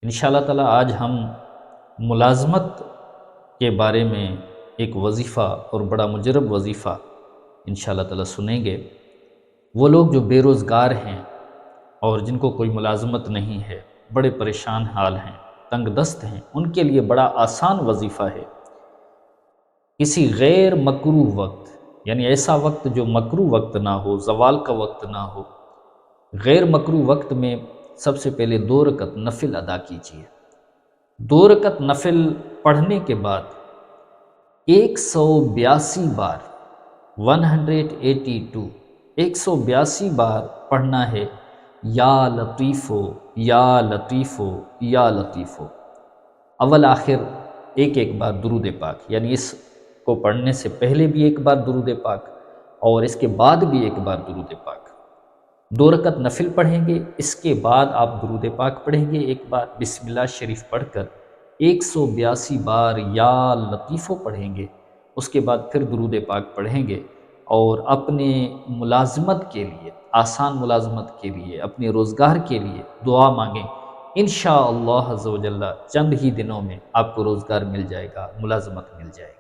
انشاءاللہ تعالی آج ہم ملازمت کے بارے میں ایک وظیفہ اور بڑا مجرب وظیفہ انشاءاللہ تعالی سنیں گے۔ وہ لوگ جو بے روزگار ہیں اور جن کو کوئی ملازمت نہیں ہے، بڑے پریشان حال ہیں، تنگ دست ہیں، ان کے لیے بڑا آسان وظیفہ ہے۔ کسی غیر مکروہ وقت، یعنی ایسا وقت جو مکروہ وقت نہ ہو، زوال کا وقت نہ ہو، غیر مکروہ وقت میں سب سے پہلے 2 رکعت نفل ادا کیجیے۔ 2 رکعت نفل پڑھنے کے بعد 182 بار 182 182 بار پڑھنا ہے یا لطیفو یا لطیفو یا لطیفو۔ اول آخر ایک بار درود پاک، یعنی اس کو پڑھنے سے پہلے بھی ایک بار درود پاک اور اس کے بعد بھی ایک بار درود پاک۔ 2 رکعت نفل پڑھیں گے، اس کے بعد آپ درود پاک پڑھیں گے، ایک بار بسم اللہ شریف پڑھ کر 182 بار یا لطیفو پڑھیں گے، اس کے بعد پھر درود پاک پڑھیں گے اور اپنے ملازمت کے لیے، آسان ملازمت کے لیے، اپنے روزگار کے لیے دعا مانگیں۔ انشاءاللہ عز و جل چند ہی دنوں میں آپ کو روزگار مل جائے گا، ملازمت مل جائے گی۔